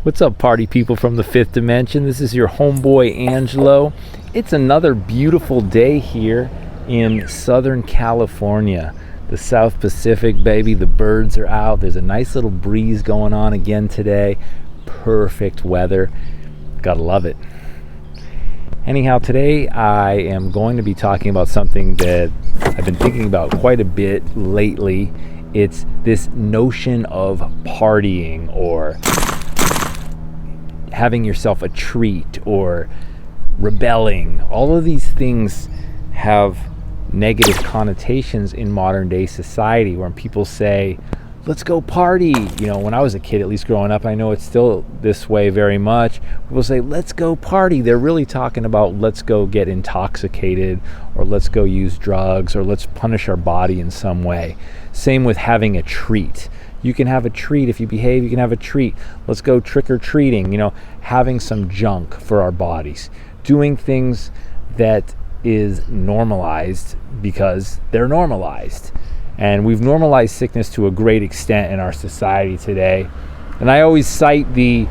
What's up, party people from the fifth dimension? This is your homeboy Angelo. It's another beautiful day here in Southern California, the South Pacific, baby. The birds are out. There's a nice little breeze going on again today. Perfect weather. Gotta love it. Anyhow, today I am going to be talking about something that I've been thinking about quite a bit lately. It's this notion of partying, or having yourself a treat, or rebelling. All of these things have negative connotations in modern day society, where people say, let's go party. You know, when I was a kid, at least growing up, I know it's still this way very much. People say, let's go party. They're really talking about let's go get intoxicated, or let's go use drugs, or let's punish our body in some way. Same with having a treat. You can have a treat. If you behave, you can have a treat. Let's go trick-or-treating, having some junk for our bodies. Doing things that is normalized because they're normalized. And we've normalized sickness to a great extent in our society today. And I always cite the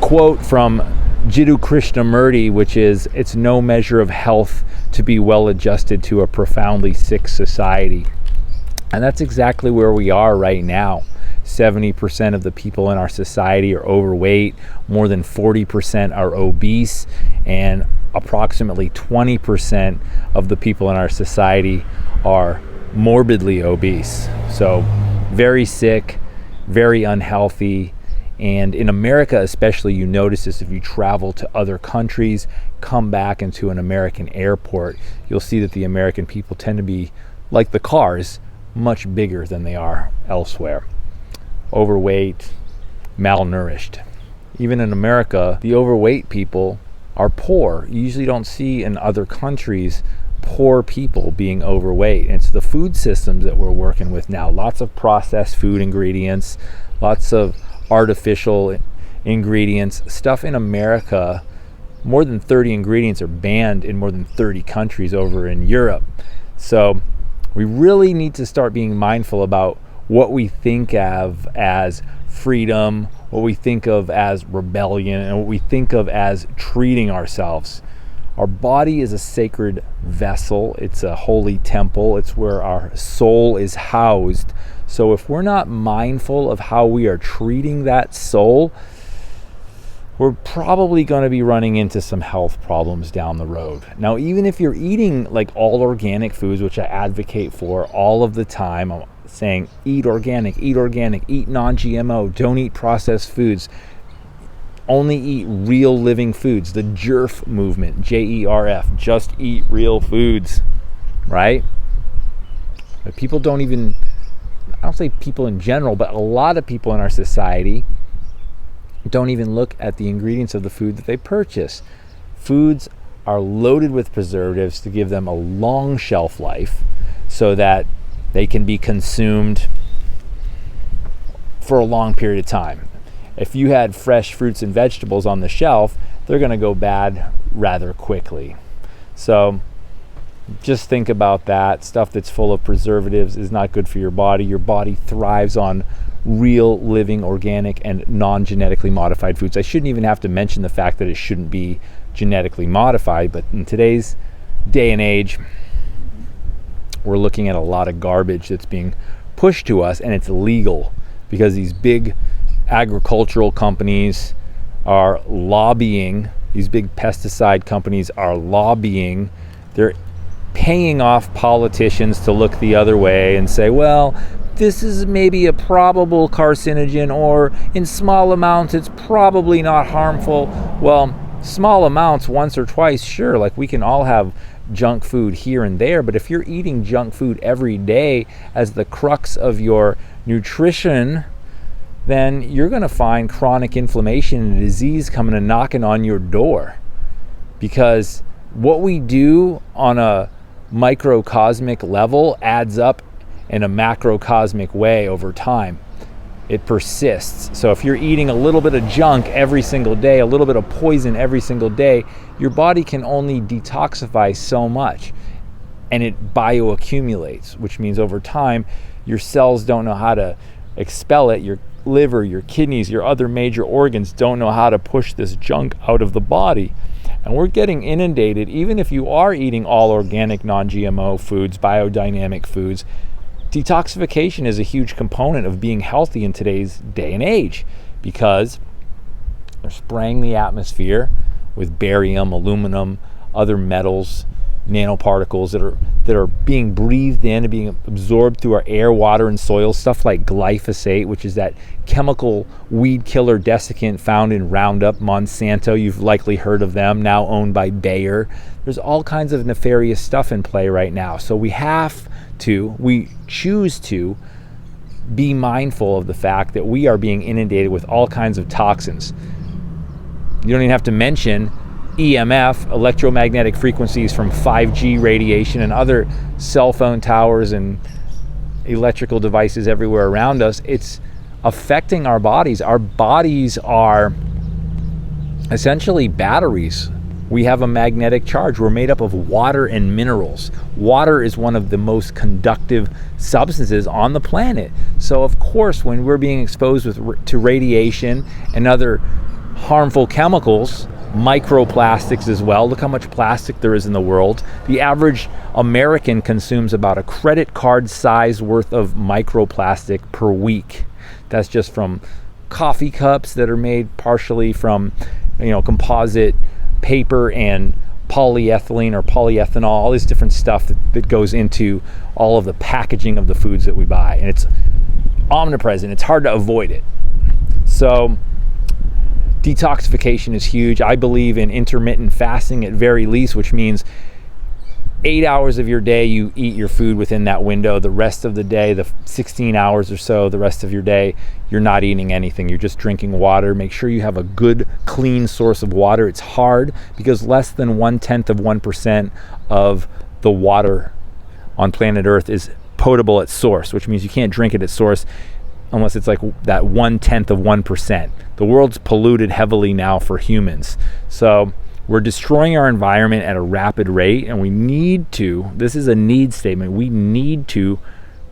quote from Jiddu Krishnamurti, which is, it's no measure of health to be well adjusted to a profoundly sick society. And that's exactly where we are right now. 70% of the people in our society are overweight, more than 40% are obese, and approximately 20% of the people in our society are morbidly obese. So very sick, very unhealthy. And in America especially, you notice this if you travel to other countries, come back into an American airport, you'll see that the American people tend to be, like the cars, much bigger than they are elsewhere. Overweight, malnourished. Even in America, the overweight people are poor. You usually don't see in other countries poor people being overweight. And it's the food systems that we're working with now. Lots of processed food ingredients, lots of artificial ingredients. Stuff in America, more than 30 ingredients are banned in more than 30 countries over in Europe. So we really need to start being mindful about what we think of as freedom, what we think of as rebellion, and what we think of as treating ourselves. Our body is a sacred vessel. It's a holy temple. It's where our soul is housed. So if we're not mindful of how we are treating that soul, we're probably going to be running into some health problems down the road. Now, even if you're eating like all organic foods, which I advocate for all of the time, I'm saying eat organic, eat non-GMO, don't eat processed foods, only eat real living foods. The JERF movement, J-E-R-F, just eat real foods, right? But people don't even, I don't say people in general, but a lot of people in our society don't even look at the ingredients of the food that they purchase. Foods are loaded with preservatives to give them a long shelf life so that they can be consumed for a long period of time. If you had fresh fruits and vegetables on the shelf, they're going to go bad rather quickly. So just think about that. Stuff that's full of preservatives is not good for your body. Your body thrives on real, living, organic, and non-genetically modified foods. I shouldn't even have to mention the fact that it shouldn't be genetically modified, but in today's day and age, we're looking at a lot of garbage that's being pushed to us, and it's legal because these big agricultural companies are lobbying. These big pesticide companies are lobbying. They're paying off politicians to look the other way and say, well, this is maybe a probable carcinogen, or in small amounts it's probably not harmful. Well, small amounts once or twice, sure, like we can all have junk food here and there, but if you're eating junk food every day as the crux of your nutrition, then you're going to find chronic inflammation and disease coming and knocking on your door. Because what we do on a microcosmic level adds up in a macrocosmic way over time. It persists. So if you're eating a little bit of junk every single day, a little bit of poison every single day, your body can only detoxify so much, and it bioaccumulates, which means over time your cells don't know how to expel it. Your liver, your kidneys, your other major organs don't know how to push this junk out of the body. And we're getting inundated, even if you are eating all organic, non-GMO foods, biodynamic foods. Detoxification is a huge component of being healthy in today's day and age, because they're spraying the atmosphere with barium, aluminum, other metals, nanoparticles that are being breathed in and being absorbed through our air, water, and soil. Stuff like glyphosate, which is that chemical weed killer desiccant found in Roundup. Monsanto, you've likely heard of them, now owned by Bayer. There's all kinds of nefarious stuff in play right now. So we choose to be mindful of the fact that we are being inundated with all kinds of toxins. You don't even have to mention EMF, electromagnetic frequencies from 5G radiation and other cell phone towers and electrical devices everywhere around us. It's affecting our bodies. Our bodies are essentially batteries. We have a magnetic charge. We're made up of water and minerals. Water is one of the most conductive substances on the planet. So of course, when we're being exposed to radiation and other harmful chemicals, microplastics as well. Look how much plastic there is in the world. The average American consumes about a credit card size worth of microplastic per week. That's just from coffee cups that are made partially from, composite paper and polyethylene or polyethanol, all this different stuff that goes into all of the packaging of the foods that we buy. And it's omnipresent. It's hard to avoid it. So detoxification is huge. I believe in intermittent fasting at very least, which means 8 hours of your day you eat your food within that window. The rest of the day, the 16 hours or so, the rest of your day, you're not eating anything. You're just drinking water. Make sure you have a good, clean source of water. It's hard because less than 1/10% of the water on planet Earth is potable at source, which means you can't drink it at source unless it's like that 1/10%. The world's polluted heavily now for humans. So we're destroying our environment at a rapid rate, and we need to, this is a need statement, we need to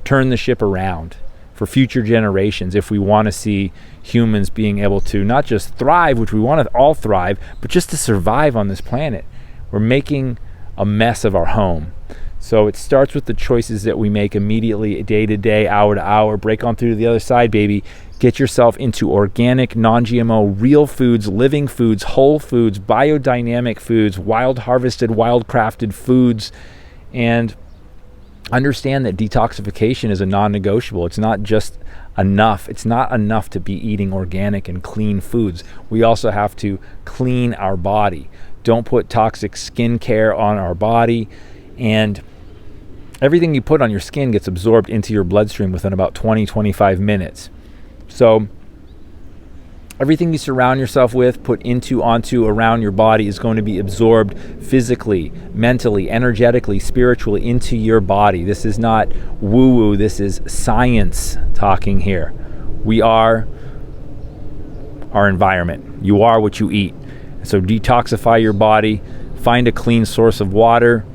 turn the ship around for future generations if we want to see humans being able to not just thrive, which we want to all thrive, but just to survive on this planet. We're making a mess of our home. So it starts with the choices that we make immediately, day to day, hour to hour. Break on through to the other side, baby. Get yourself into organic, non-GMO, real foods, living foods, whole foods, biodynamic foods, wild harvested, wild crafted foods, and understand that detoxification is a non-negotiable. It's not just enough. It's not enough to be eating organic and clean foods. We also have to clean our body. Don't put toxic skincare on our body, and everything you put on your skin gets absorbed into your bloodstream within about 20-25 minutes. So everything you surround yourself with, put onto, around your body is going to be absorbed physically, mentally, energetically, spiritually into your body. This is not woo-woo. This is science talking here. We are our environment. You are what you eat. So detoxify your body. Find a clean source of water.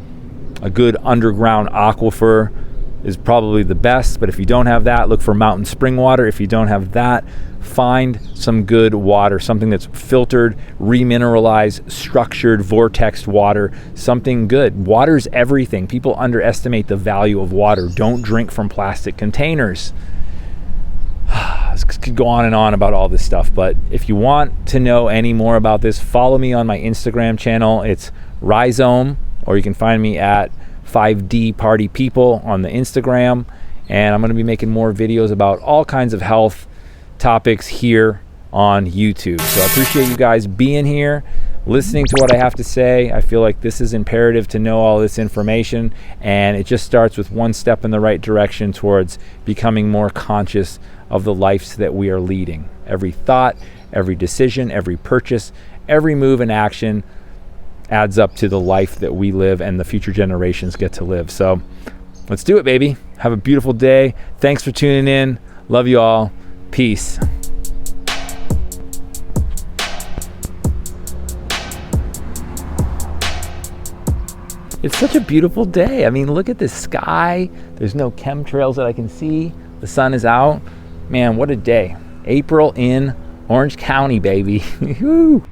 A good underground aquifer is probably the best, but if you don't have that, look for mountain spring water. If you don't have that, find some good water, something that's filtered, remineralized, structured, vortexed water, something good. Water's everything. People underestimate the value of water. Don't drink from plastic containers. This could go on and on about all this stuff, but if you want to know any more about this, follow me on my Instagram channel. It's Rhizome, or you can find me at 5D Party People on the Instagram. And I'm going to be making more videos about all kinds of health topics here on YouTube. So I appreciate you guys being here, listening to what I have to say. I feel like this is imperative to know all this information, and it just starts with one step in the right direction towards becoming more conscious of the lives that we are leading. Every thought, every decision, every purchase, every move and action adds up to the life that we live and the future generations get to live. So let's do it, baby. Have a beautiful day. Thanks for tuning in. Love you all. Peace. It's such a beautiful day. I mean, look at this sky. There's no chemtrails that I can see. The sun is out. Man, what a day. April in Orange County, baby. Woo.